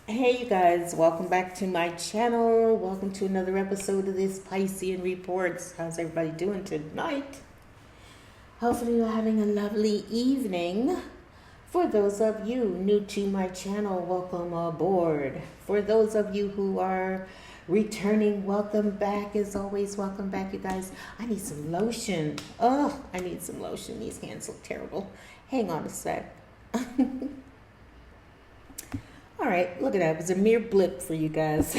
Hey you guys, welcome back to my channel. Welcome to another episode of this Piscean Reports. How's everybody doing tonight? Hopefully you're having a lovely evening. For those of you new to my channel, welcome aboard. For those of you who are returning, welcome back. As always, welcome back, you guys. I need some lotion. Oh, I need some lotion. These hands look terrible. Hang on a sec. All right, look at that. It was a mere blip for you guys.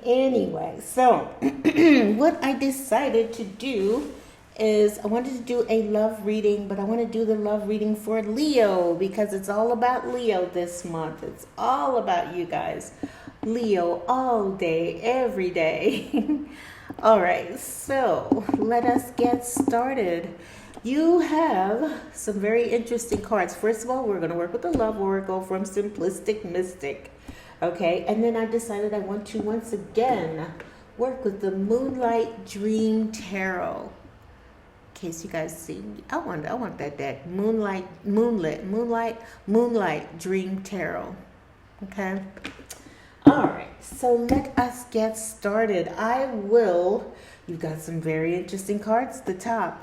Anyway, so what I decided to do is I wanted to do a love reading, but I want to do the love reading for Leo because it's all about Leo this month. It's all about you guys. Leo all day, every day. All right, so let us get started. You have some very interesting cards. First of all, we're going to work with the Love Oracle from Simplistic Mystic. Okay, and then I decided I want to once again work with the Moonlight Dream Tarot. In case you guys see, I want that deck. Moonlight Dream Tarot. Okay. All right, so let us get started. You've got some very interesting cards at the top.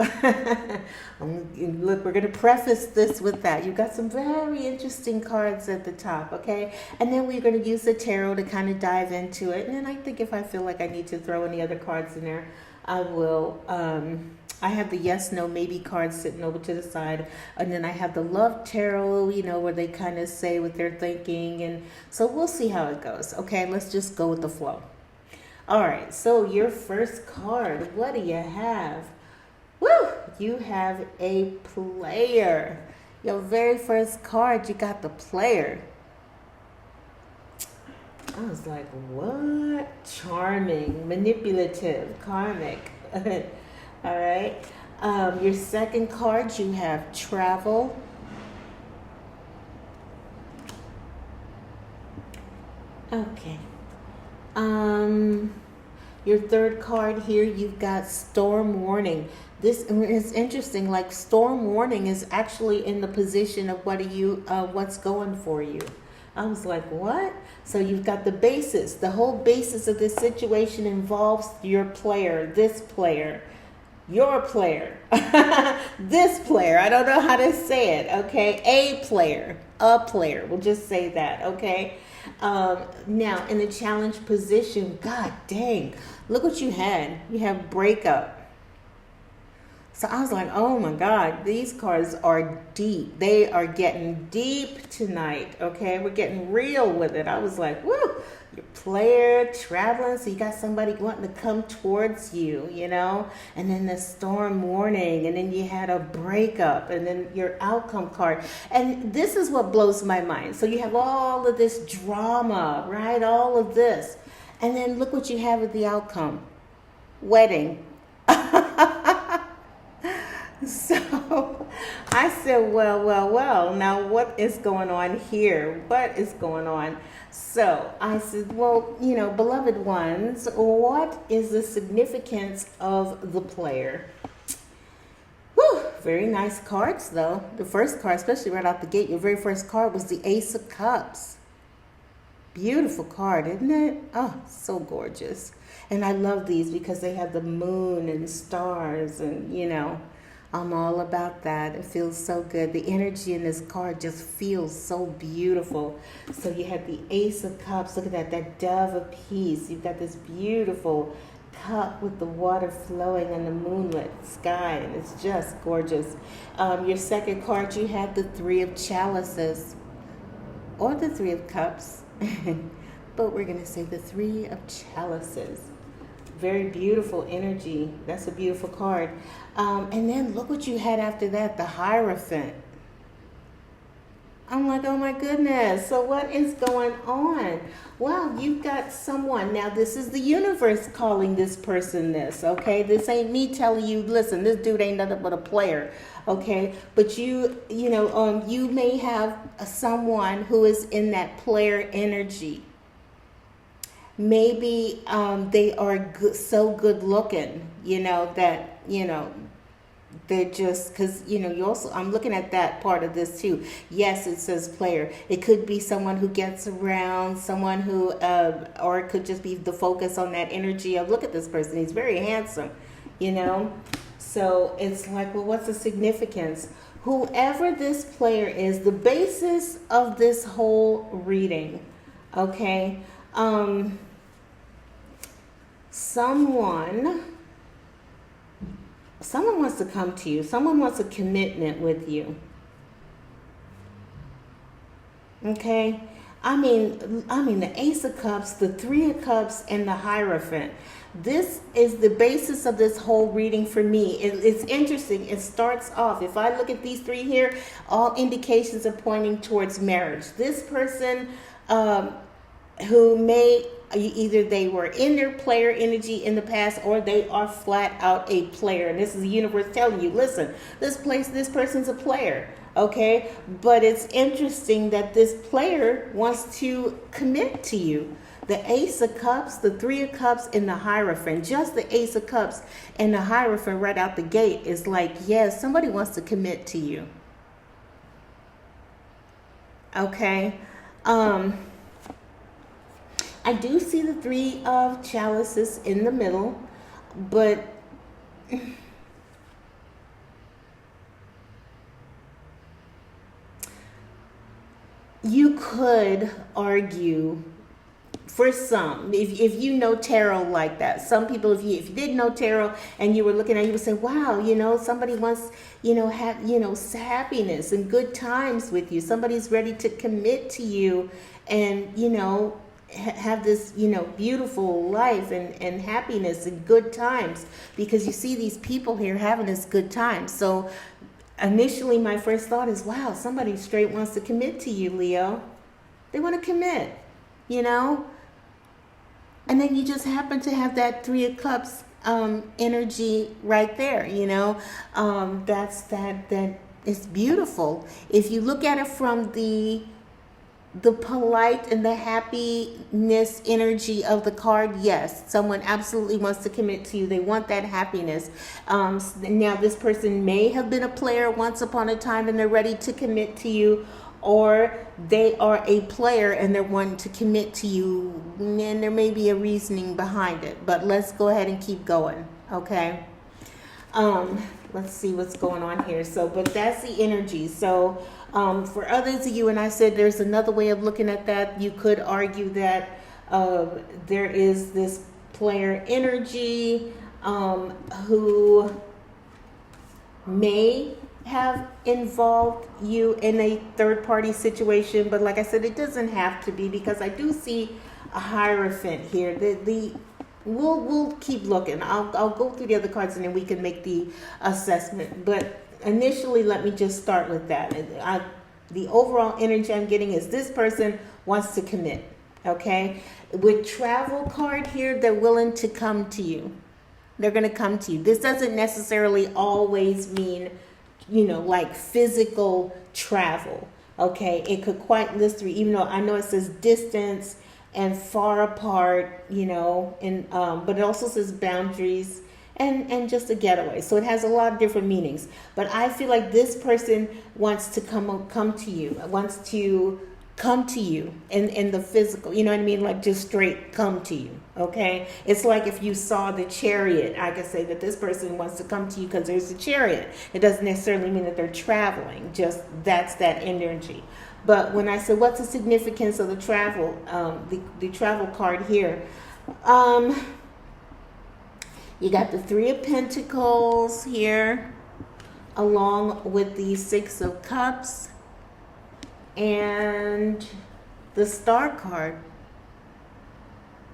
Look, we're going to preface this with that. You've got some very interesting cards at the top, okay? And then we're going to use the tarot to kind of dive into it. And then I think if I feel like I need to throw any other cards in there, I will. I have the yes, no, maybe cards sitting over to the side. And then I have the love tarot, where they kind of say what they're thinking. And so we'll see how it goes. Okay, let's just go with the flow. All right, so your first card, what do you have? Woo! You have a player. Your very first card, you got the player. I was like, what? Charming, manipulative, karmic. All right. Your second card, you have travel. Okay. Your third card here, you've got storm warning. This is interesting. Like storm warning is actually in the position of what's going for you. I was like, what? So you've got the basis. The whole basis of this situation involves your player, this player, your player, this player. I don't know how to say it. Okay, a player. We'll just say that. Okay. Now in the challenge position, god dang, look what you had. You have breakup. So I was like, oh my god, these cards are deep. They are getting deep tonight. Okay, we're getting real with it. I was like, woo, your player traveling, so you got somebody wanting to come towards you, and then the storm warning, and then you had a breakup, and then your outcome card. And this is what blows my mind. So you have all of this drama, right? All of this. And then look what you have at the outcome. Wedding. So I said, well, now what is going on here? What is going on? So I said, well, beloved ones, what is the significance of the player? Whew, very nice cards, though. The first card, especially right out the gate, your very first card was the Ace of Cups. Beautiful card, isn't it? Oh, so gorgeous. And I love these because they have the moon and stars and, I'm all about that. It feels so good. The energy in this card just feels so beautiful. So you have the Ace of Cups. Look at that Dove of Peace. You've got this beautiful cup with the water flowing on the moonlit sky, and it's just gorgeous. Your second card, you have the Three of Chalices, or the Three of Cups, but we're going to say the Three of Chalices. Very beautiful energy. That's a beautiful card. And then look what you had after that, the Hierophant. I'm like, oh my goodness. So what is going on? Well, you've got someone. Now, this is the universe calling this person this, okay? This ain't me telling you, listen, this dude ain't nothing but a player, okay? But you may have someone who is in that player energy. Maybe they are so good looking, that, They're just because you also, I'm looking at that part of this too. Yes, it says player. It could be someone who gets around, someone who or it could just be the focus on that energy of, look at this person, he's very handsome, you know. So it's like, well, what's the significance? Whoever this player is, the basis of this whole reading, okay, someone someone wants to come to you. Someone wants a commitment with you. Okay? I mean the Ace of Cups, the Three of Cups, and the Hierophant. This is the basis of this whole reading for me. It's interesting. It starts off, if I look at these three here, all indications are pointing towards marriage. This person who may, either they were in their player energy in the past, or they are flat out a player, and this is the universe telling you, listen, this person's a player, okay? But it's interesting that this player wants to commit to you. The Ace of Cups, the Three of Cups, and the Hierophant. Just the Ace of Cups and the Hierophant right out the gate is like, yes, somebody wants to commit to you. Okay? I do see the Three of Chalices in the middle, but you could argue, for some, if you know tarot like that, some people, if you didn't know tarot and you were looking at it, you would say, wow, somebody wants, happiness and good times with you. Somebody's ready to commit to you and, have this, beautiful life and happiness and good times, because you see these people here having this good time. So initially my first thought is, wow, somebody straight wants to commit to you, Leo. They want to commit, and then you just happen to have that Three of Cups energy right there, that is beautiful. If you look at it from the polite and the happiness energy of the card, yes, someone absolutely wants to commit to you. They want that happiness. Now, this person may have been a player once upon a time and they're ready to commit to you, or they are a player and they're wanting to commit to you, and there may be a reasoning behind it. But let's go ahead and keep going, okay? Let's see what's going on here. So, but that's the energy. So, for others of you, and I said there's another way of looking at that. You could argue that there is this player energy who may have involved you in a third party situation, but like I said, it doesn't have to be, because I do see a Hierophant here. We'll keep looking. I'll go through the other cards and then we can make the assessment. But initially, let me just start with that. The overall energy I'm getting is this person wants to commit. Okay, with travel card here, they're willing to come to you. They're going to come to you. This doesn't necessarily always mean, like physical travel. Okay, it could quite literally, even though I know it says distance and far apart, and but it also says boundaries and just a getaway. So it has a lot of different meanings. But I feel like this person wants to come to you, wants to come to you in the physical, you know what I mean? Like just straight come to you, okay? It's like if you saw the Chariot, I could say that this person wants to come to you because there's a chariot. It doesn't necessarily mean that they're traveling, just that's that energy. But when I said, what's the significance of the travel, the travel card here? You got the Three of Pentacles here, along with the Six of Cups, and the Star card.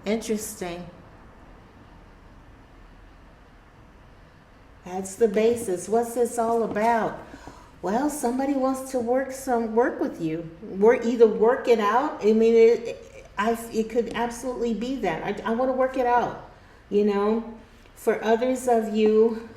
Interesting. That's the basis. What's this all about? Well, somebody wants to work with you. Either work it out. I mean, it could absolutely be that. I want to work it out. For others of you,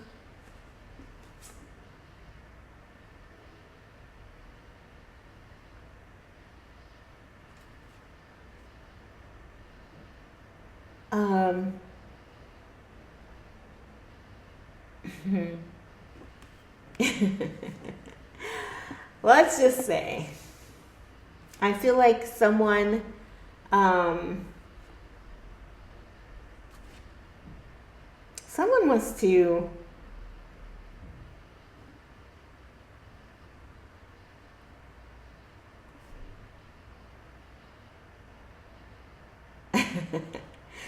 Let's just say, I feel like um, someone wants to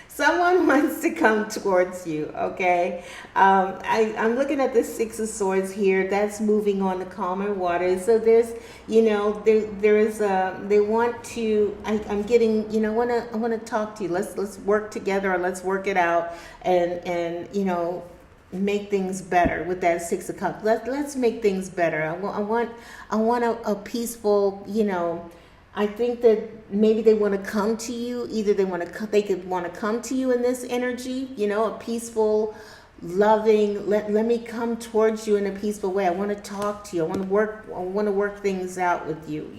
someone wants to come towards you, okay? I'm looking at the Six of Swords here. That's moving on the calmer waters. So there's, there is they want to. I'm getting, I want to talk to you. Let's work together, or let's work it out, and make things better with that Six of Cups. Let's make things better. I want a peaceful, I think that maybe they want to come to you. Either they could want to come to you in this energy, a peaceful, loving. Let me come towards you in a peaceful way. I want to talk to you. I want to work things out with you.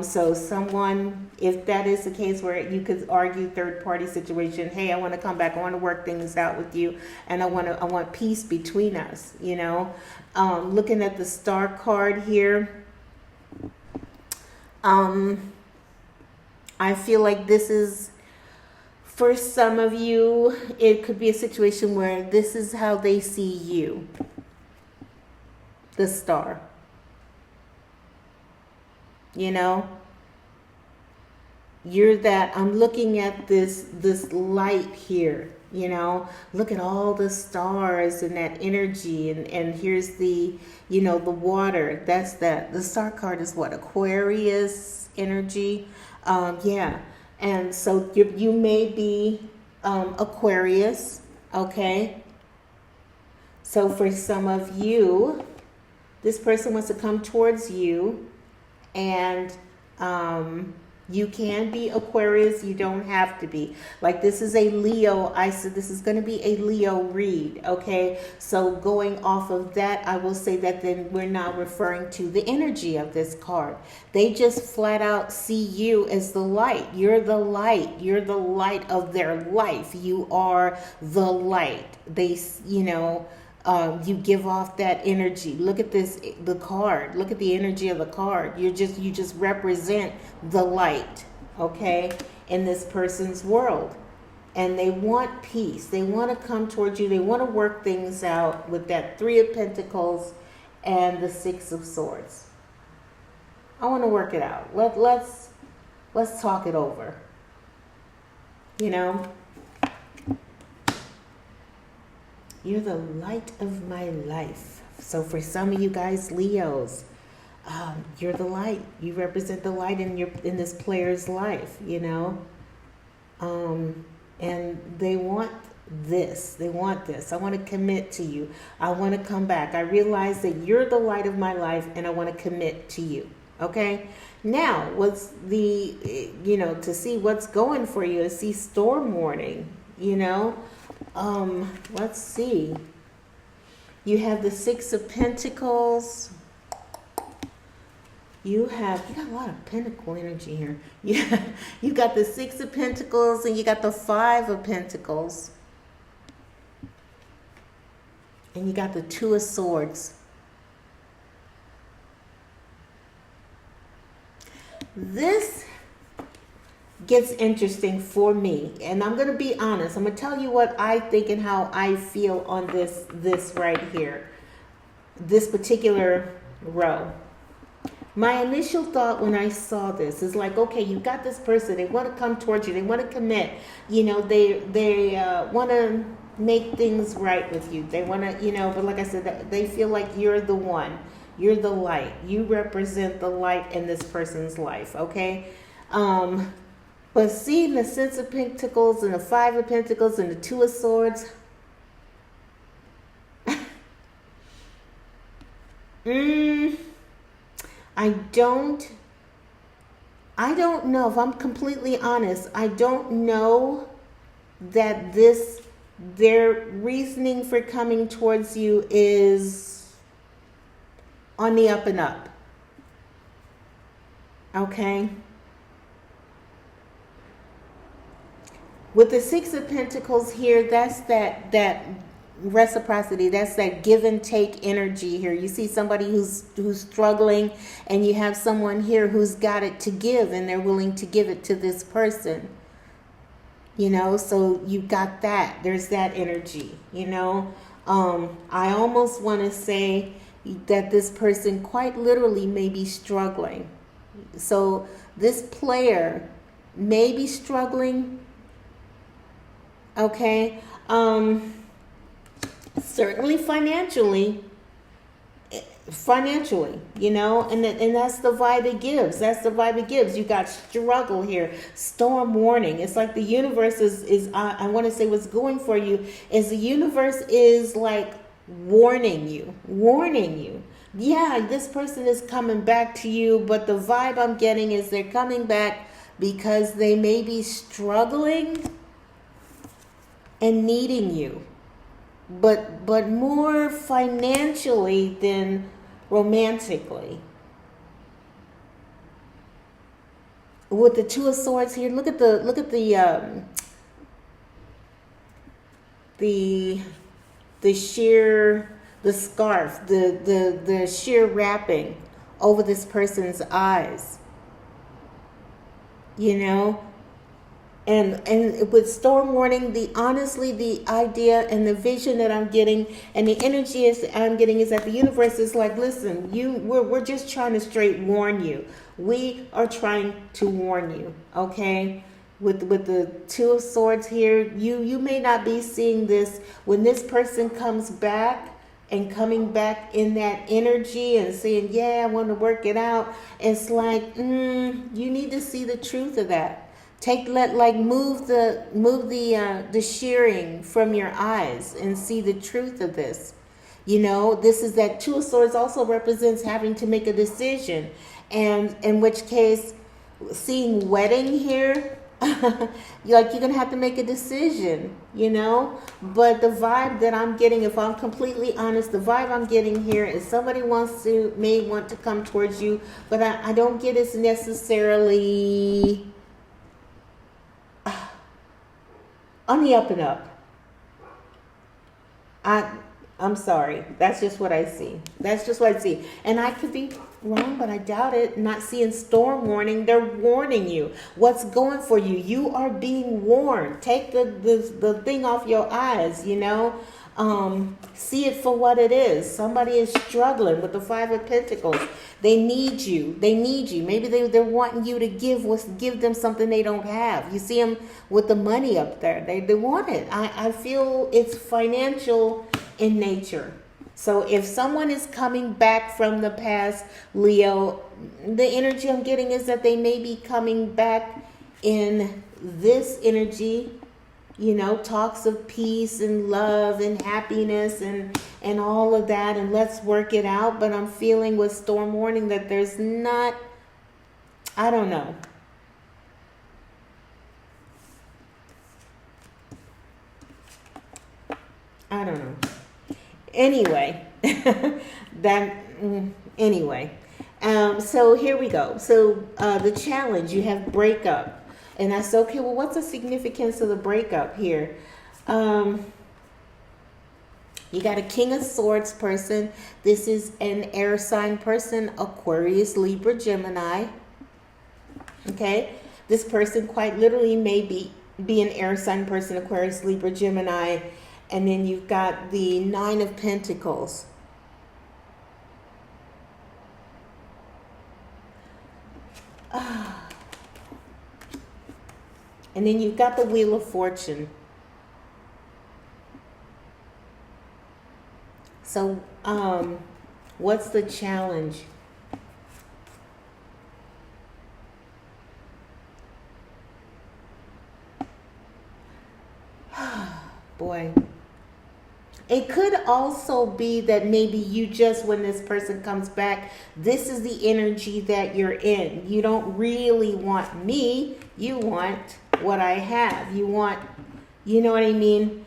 So someone, if that is the case, where you could argue third party situation. Hey, I want to come back. I want to work things out with you, and I want peace between us. Looking at the Star card here. I feel like this is, for some of you, it could be a situation where this is how they see you, the Star. You're that. I'm looking at this light here. Look at all the stars and that energy, and here's the water. That's that. The Star card is what? Aquarius energy. Yeah. And so you may be Aquarius, okay? So for some of you, this person wants to come towards you, and you can be Aquarius. You don't have to be. Like, this is a Leo. I said this is going to be a Leo read, okay? So going off of that, I will say that then we're not referring to the energy of this card. They just flat out see you as the light. You're the light. You're the light of their life. You are the light. They, you give off that energy. Look at the card. Look at the energy of the card. You just represent the light, okay, in this person's world. And they want peace. They want to come towards you. They want to work things out with that Three of Pentacles and the Six of Swords. I want to work it out. Let's talk it over. You're the light of my life. So for some of you guys, Leos, you're the light. You represent the light in this player's life, and they want this. They want this. I want to commit to you. I want to come back. I realize that you're the light of my life, and I want to commit to you. Okay? Now, what's to see what's going for you, to see storm warning, let's see. You have the Six of Pentacles. You got a lot of pentacle energy here. Yeah, you got the Six of Pentacles, and you got the Five of Pentacles. And you got the Two of Swords. This gets interesting for me, and I'm going to be honest. I'm going to tell you what I think and how I feel on this right here, this particular row. My initial thought when I saw this is like, okay, you got this person. They want to come towards you. They want to commit. They want to make things right with you. They want to, but like I said, they feel like you're the one. You're the light. You represent the light in this person's life, okay? But see the Six of Pentacles and the Five of Pentacles and the Two of Swords. I don't know, if I'm completely honest. I don't know that their reasoning for coming towards you is on the up and up. Okay? With the Six of Pentacles here, that's that reciprocity. That's that give and take energy here. You see somebody who's struggling, and you have someone here who's got it to give, and they're willing to give it to this person. So you got that. There's that energy. I almost want to say that this person quite literally may be struggling. So this player may be struggling. Okay. Certainly financially, and that's the vibe it gives. You got struggle here, storm warning. It's like the universe is I want to say what's going for you is the universe is like warning you. Yeah, this person is coming back to you, but the vibe I'm getting is they're coming back because they may be struggling and needing you, but more financially than romantically. With the Two of Swords here, look at the scarf, the sheer wrapping over this person's eyes. And with storm warning, the idea and the vision that I'm getting and the energy I'm getting is that the universe is like, listen, we're just trying to straight warn you. We are trying to warn you, okay? With the Two of Swords here, you may not be seeing this when this person comes back and coming back in that energy and saying, yeah, I want to work it out. It's like, you need to see the truth of that. Move the shearing from your eyes and see the truth of this. This is that Two of Swords also represents having to make a decision, and in which case, seeing wedding here, you're gonna have to make a decision. But the vibe that I'm getting, if I'm completely honest, the vibe I'm getting here is somebody may want to come towards you, but I don't get it's necessarily on the up and up. I'm sorry. That's just what I see. And I could be wrong, but I doubt it. Not seeing storm warning. They're warning you. What's going for you? You are being warned. Take the thing off your eyes, see it for what it is. Somebody is struggling with the Five of Pentacles. They need you. Maybe they're wanting you to give them something they don't have. You see them with the money up there. They want it. I feel it's financial in nature. So if someone is coming back from the past, Leo, the energy I'm getting is that they may be coming back in this energy. Talks of peace and love and happiness and all of that, and let's work it out. But I'm feeling with storm warning that there's not, I don't know. Anyway, so here we go. So the challenge, you have breakup. And I said, okay, well, what's the significance of the breakup here? You got a King of Swords person. This is an air sign person, Aquarius, Libra, Gemini. Okay? This person quite literally may be an air sign person, Aquarius, Libra, Gemini. And then you've got the Nine of Pentacles. And then you've got the Wheel of Fortune. So, what's the challenge? Boy. It could also be that maybe you just, when this person comes back, this is the energy that you're in. You don't really want me. You want what I have. You want, you know what I mean?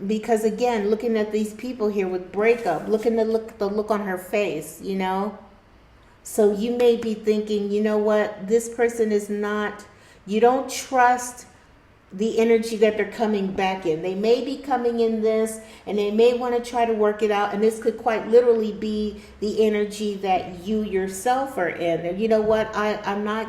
Because again, looking at these people here with breakup, the look on her face, So you may be thinking, you know what? This person is not, you don't trust the energy that they're coming back in. They may be coming in this and they may want to try to work it out. And this could quite literally be the energy that you yourself are in. And you know what? I'm not,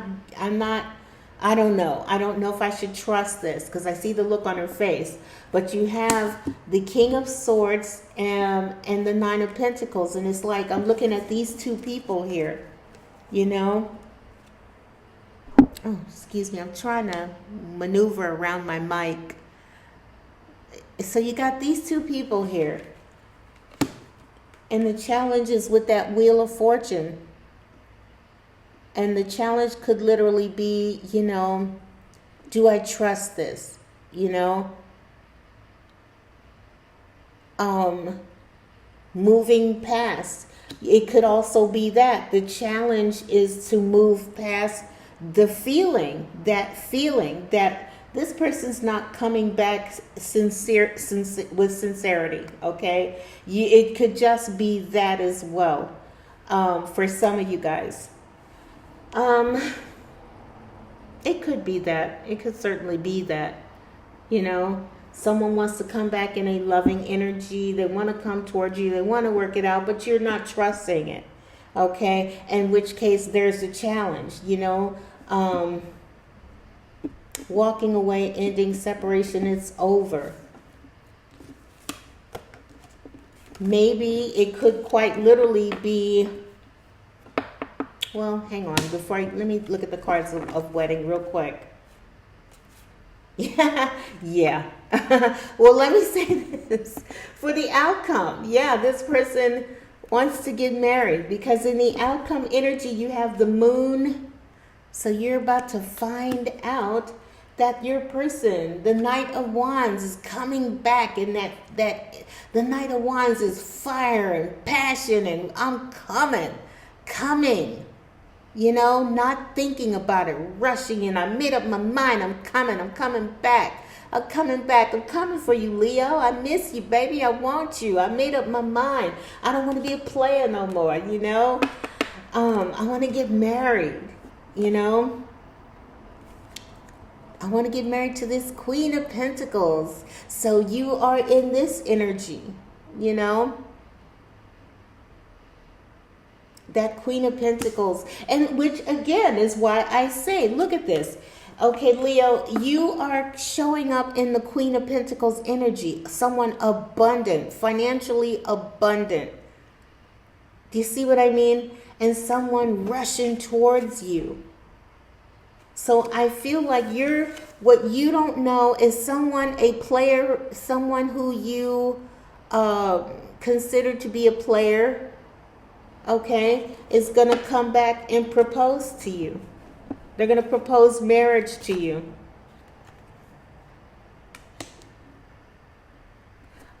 I don't know. I don't know if I should trust this because I see the look on her face. But you have the King of Swords and the Nine of Pentacles. And it's like I'm looking at these two people here, you know. Oh, excuse me. I'm trying to maneuver around my mic. So you got these two people here. And the challenge is with that Wheel of Fortune. And the challenge could literally be, you know, do I trust this? You know? Moving past. It could also be that. The challenge is to move past the feeling that this person's not coming back with sincerity, okay? It could just be that as well, for some of you guys. It could be that. It could certainly be that, you know. Someone wants to come back in a loving energy. They want to come towards you. They want to work it out, but you're not trusting it, okay? In which case, there's a challenge, you know. Walking away, ending separation, it's over. Maybe it could quite literally be, well, hang on, let me look at the cards of wedding real quick. Yeah. Well, let me say this. For the outcome, yeah, this person wants to get married because in the outcome energy, you have the moon. So you're about to find out that your person, the Knight of Wands, is coming back, and that the Knight of Wands is fire and passion, and I'm coming, you know, not thinking about it, rushing in. I made up my mind. I'm coming back. I'm coming for you, Leo. I miss you, baby. I want you. I made up my mind. I don't want to be a player no more, you know. I want to get married. You know, I want to get married to this Queen of Pentacles. So you are in this energy, you know, that Queen of Pentacles. And which again is why I say, look at this. Okay, Leo, you are showing up in the Queen of Pentacles energy. Someone abundant, financially abundant. Do you see what I mean? And someone rushing towards you. So I feel like what you don't know is someone, a player, someone who you consider to be a player, okay, is going to come back and propose to you. They're going to propose marriage to you.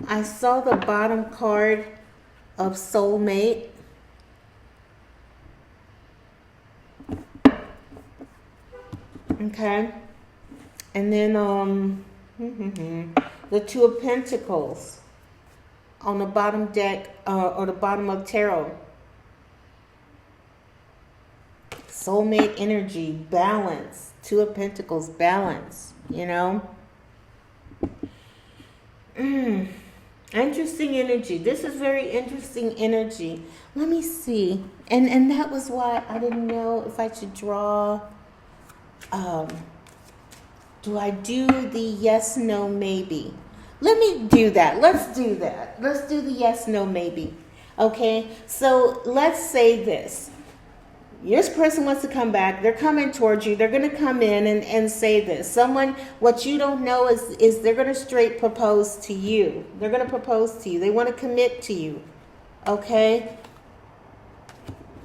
I saw the bottom card of soulmate. Okay, and then the Two of Pentacles on the bottom deck or the bottom of tarot. Soulmate energy, balance. Two of Pentacles, balance. You know. Interesting energy. This is very interesting energy. Let me see, and that was why I didn't know if I should draw. Do I do the yes, no, maybe? Let me do that. Let's do that. Let's do the yes, no, maybe. Okay, so let's say this. This person wants to come back. They're coming towards you. They're going to come in and say this. Someone, what you don't know is they're going to straight propose to you. They're going to propose to you. They want to commit to you. Okay?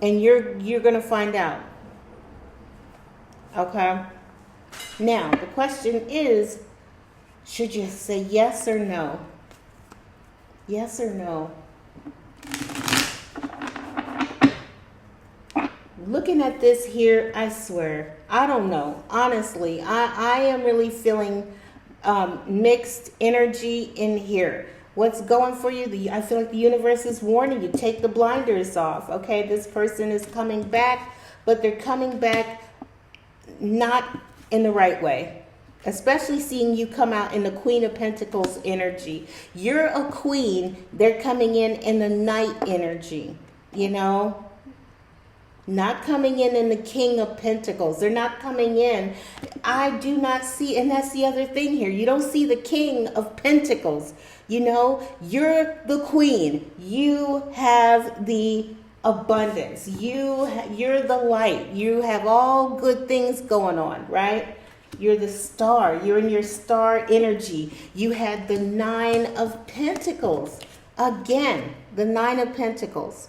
And you're going to find out. Okay? Now, the question is, should you say yes or no? Yes or no? Looking at this here, I swear, I don't know. Honestly, I am really feeling mixed energy in here. What's going for you? I feel like the universe is warning you. Take the blinders off. Okay, this person is coming back, but they're coming back not in the right way. especially seeing you come out in the Queen of Pentacles energy. You're a queen. They're coming in the Knight energy, you know. Not coming in the King of Pentacles. They're not coming in. I do not see, and that's the other thing here. You don't see the King of Pentacles. You know, you're the queen. You have the abundance. You're the light. You have all good things going on, right? You're the star. You're in your star energy. You had the Nine of Pentacles. Again, the Nine of Pentacles.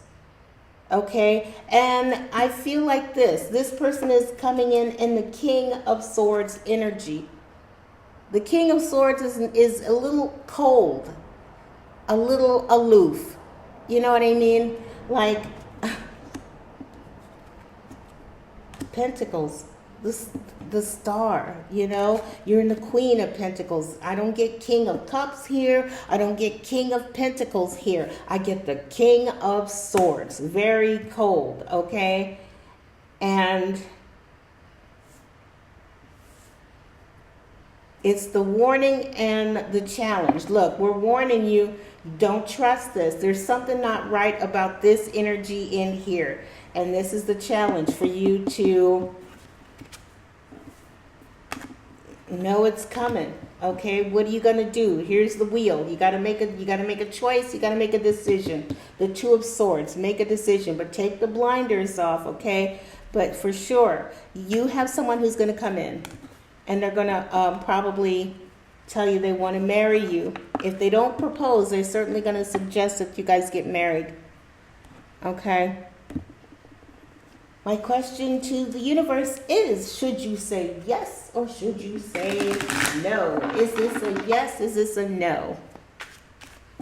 Okay, and I feel like this person is coming in the King of Swords energy. The King of Swords is a little cold, a little aloof. You know what I mean? Like Pentacles, the star, you know, you're in the Queen of Pentacles. I don't get King of Cups here. I don't get King of Pentacles here. I get the King of Swords. Very cold, okay? And it's the warning and the challenge. Look, we're warning you, don't trust this. There's something not right about this energy in here. And this is the challenge for you to know it's coming. Okay, what are you gonna do? Here's the wheel. You gotta make a choice. You gotta make a decision. The Two of Swords. Make a decision, but take the blinders off. Okay, but for sure, you have someone who's gonna come in, and they're gonna probably tell you they want to marry you. If they don't propose, they're certainly gonna suggest that you guys get married. Okay. My question to the universe is, should you say yes or should you say no? Is this a yes? Is this a no?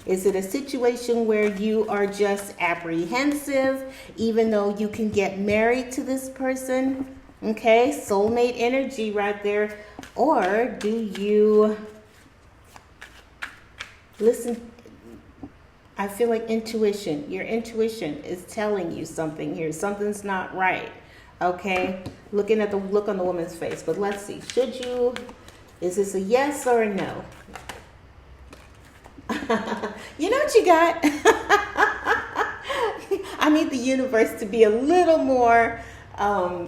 Is it a situation where you are just apprehensive, even though you can get married to this person? Okay, soulmate energy right there. Or do you listen? I feel like intuition. Your intuition is telling you something here. Something's not right. Okay? Looking at the look on the woman's face. But let's see. Is this a yes or a no? You know what you got? I need the universe to be a little more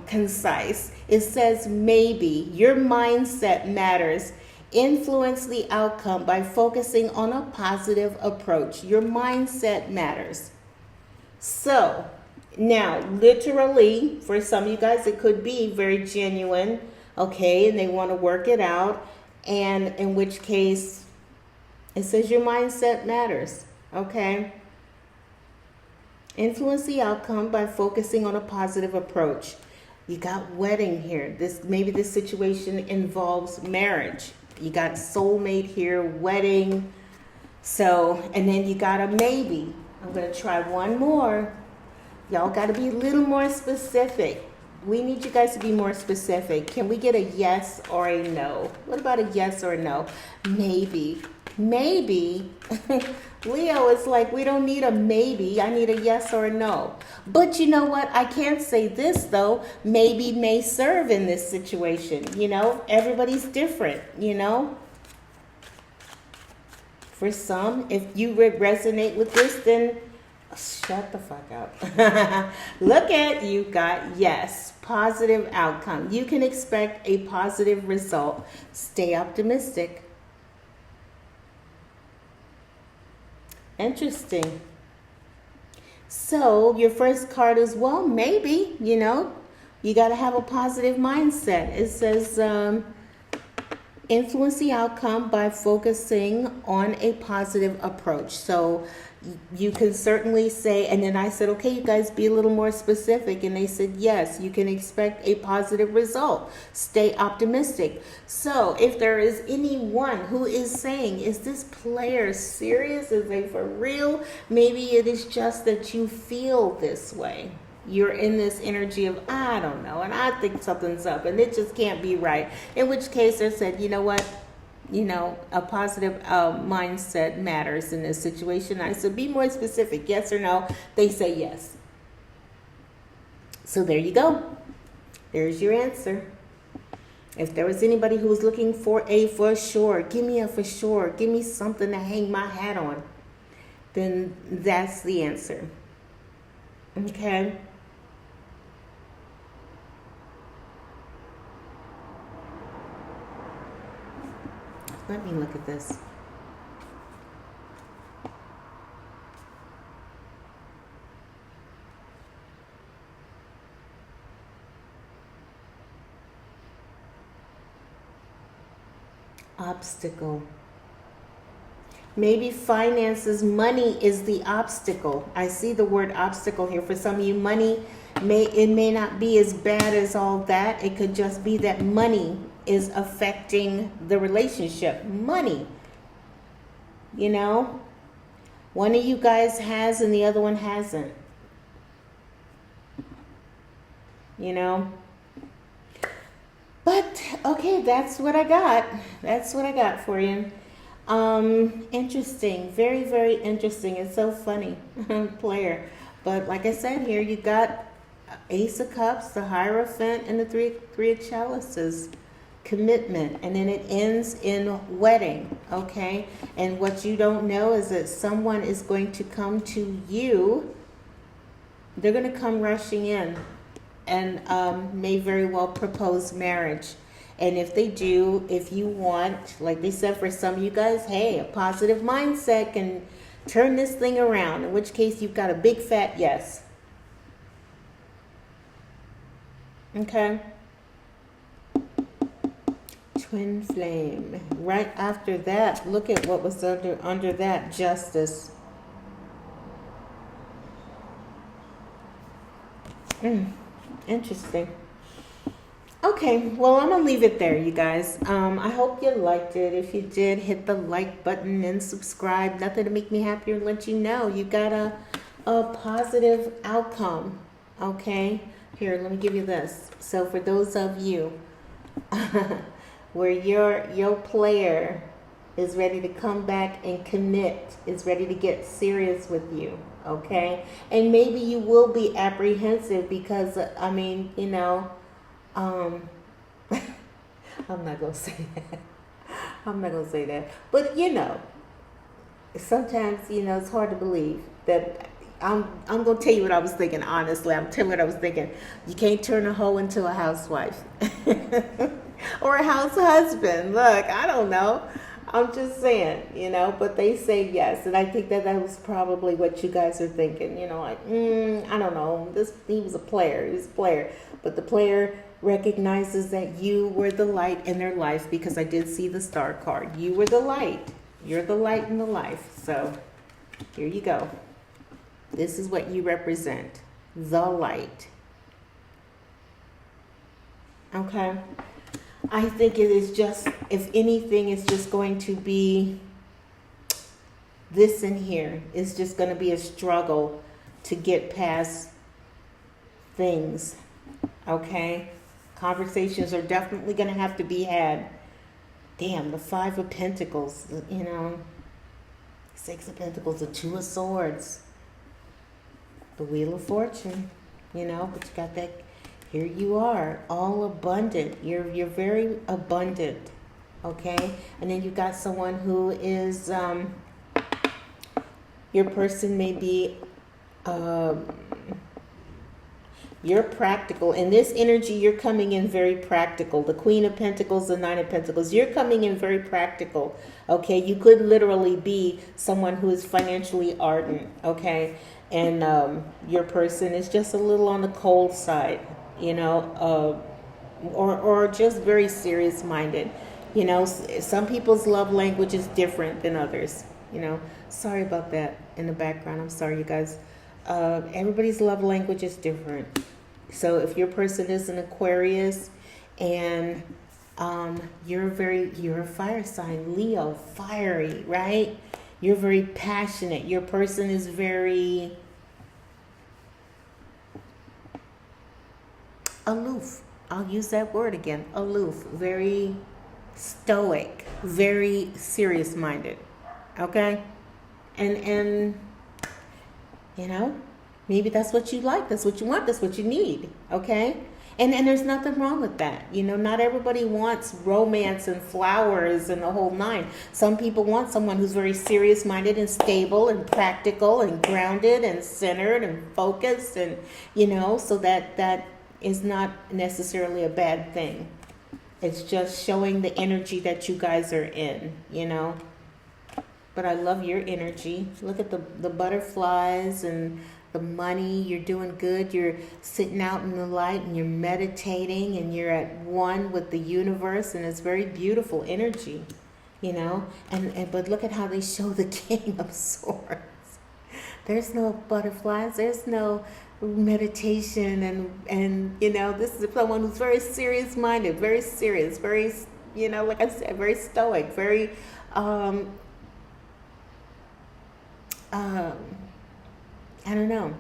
concise. It says maybe. Your mindset matters. Influence the outcome by focusing on a positive approach. Your mindset matters. So, now, literally, for some of you guys, it could be very genuine, okay, and they want to work it out, and in which case, it says your mindset matters, okay? Influence the outcome by focusing on a positive approach. You got wedding here. Maybe this situation involves marriage. You got soulmate here, wedding. So, and then you got a maybe. I'm going to try one more. Y'all got to be a little more specific. We need you guys to be more specific. Can we get a yes or a no? What about a yes or a no? Maybe. Maybe. Leo, it's like we don't need a maybe. I need a yes or a no. But you know what? I can't say this, though. Maybe may serve in this situation. You know, everybody's different, you know. For some, if you resonate with this, then shut the fuck up. Look at, you got yes. Positive outcome. You can expect a positive result. Stay optimistic. Interesting. So your first card is, well, maybe, you know, you got to have a positive mindset. It says influence the outcome by focusing on a positive approach. So you can certainly say, and then I said, okay, you guys be a little more specific. And they said, yes, you can expect a positive result. Stay optimistic. So if there is anyone who is saying, is this player serious? Is they for real? Maybe it is just that you feel this way. You're in this energy of, I don't know, and I think something's up, and it just can't be right. In which case they said, you know what? You know, a positive mindset matters in this situation. I said, be more specific, yes or no. They say yes. So there you go. There's your answer. If there was anybody who was looking for a for sure, give me a for sure, give me something to hang my hat on, then that's the answer. Okay? Let me look at this. Obstacle. Maybe finances, money is the obstacle. I see the word obstacle here. For some of you, money may not be as bad as all that. It could just be that money is affecting the relationship. Money. You know? One of you guys has and the other one hasn't. You know? But, okay, that's what I got. That's what I got for you. Interesting. Very, very interesting. It's so funny. Player. But like I said here, you got Ace of Cups, the Hierophant, and the Three of Chalices. Commitment. And then it ends in wedding. Okay? And what you don't know is that someone is going to come to you. They're going to come rushing in. And may very well propose marriage. And if they do, if you want, like they said for some of you guys, hey, a positive mindset can turn this thing around. In which case you've got a big fat yes. Okay. Twin flame. Right after that, look at what was under that, justice. Interesting. Okay, well, I'm going to leave it there, you guys. I hope you liked it. If you did, hit the like button and subscribe. Nothing to make me happier than let you know you got a positive outcome. Okay? Here, let me give you this. So for those of you where your player is ready to come back and commit, is ready to get serious with you, okay? And maybe you will be apprehensive because, I mean, you know, I'm not going to say that. I'm not going to say that. But, you know, sometimes, you know, it's hard to believe that I'm going to tell you what I was thinking, honestly. I'm telling you what I was thinking. You can't turn a hoe into a housewife. Or a house husband. Look, I don't know. I'm just saying, you know, but they say yes. And I think that was probably what you guys are thinking. You know, like, I don't know. He was a player. He was a player. But the player recognizes that you were the light in their life, because I did see the star card. You were the light. You're the light in the life. So here you go. This is what you represent. The light. Okay? I think it is just, if anything, it's just going to be this in here. It's just going to be a struggle to get past things. Okay? Conversations are definitely going to have to be had. Damn, the Five of Pentacles, you know. Six of Pentacles, the Two of Swords. The Wheel of Fortune, you know, but you got that. Here you are, all abundant. You're very abundant, okay? And then you got someone who is, your person may be, you're practical. In this energy, you're coming in very practical. The Queen of Pentacles, the Nine of Pentacles, you're coming in very practical, okay? You could literally be someone who is financially ardent, okay? And your person is just a little on the cold side, you know, or just very serious-minded. You know, some people's love language is different than others, you know. Sorry about that in the background. I'm sorry, you guys. Everybody's love language is different. So if your person is an Aquarius and you're a fire sign, Leo, fiery, right? You're very passionate. Your person is very aloof. I'll use that word again. Aloof. Very stoic. Very serious-minded. Okay? And you know, maybe that's what you like. That's what you want. That's what you need. Okay? And there's nothing wrong with that. You know, not everybody wants romance and flowers and the whole nine. Some people want someone who's very serious minded and stable and practical and grounded and centered and focused, and you know, so that is not necessarily a bad thing. It's just showing the energy that you guys are in, you know. But I love your energy. Look at the butterflies and the money. You're doing good. You're sitting out in the light and you're meditating and you're at one with the universe, and it's very beautiful energy, you know. And but look at how they show the King of Swords. There's no butterflies. There's no meditation, and you know, this is someone who's very serious minded, very serious, very, you know, like I said, very stoic, very I don't know.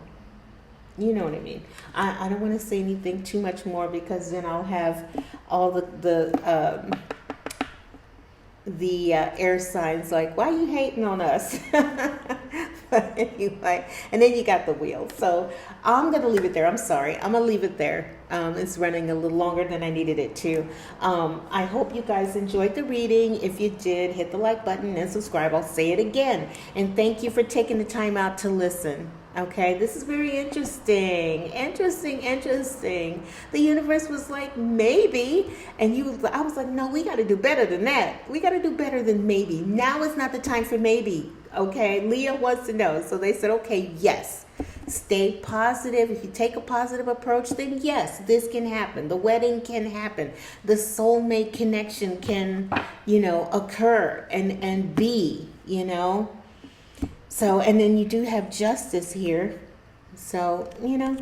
You know what I mean. I don't want to say anything too much more, because then I'll have all the air signs like, why are you hating on us? But anyway, and then you got the wheel. So I'm going to leave it there. I'm sorry. I'm going to leave it there. It's running a little longer than I needed it to. I hope you guys enjoyed the reading. If you did, hit the like button and subscribe. I'll say it again. And thank you for taking the time out to listen. Okay, this is very interesting. Interesting. The universe was like, maybe. And I was like, no, we got to do better than that. We got to do better than maybe. Now is not the time for maybe. Okay, Leo wants to know. So they said, okay, yes. Stay positive. If you take a positive approach, then yes, this can happen. The wedding can happen. The soulmate connection can, you know, occur and be, you know. So, and then you do have justice here. So, you know,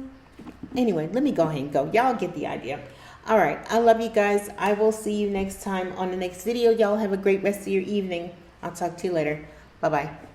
anyway, let me go ahead and go. Y'all get the idea. All right. I love you guys. I will see you next time on the next video. Y'all have a great rest of your evening. I'll talk to you later. Bye-bye.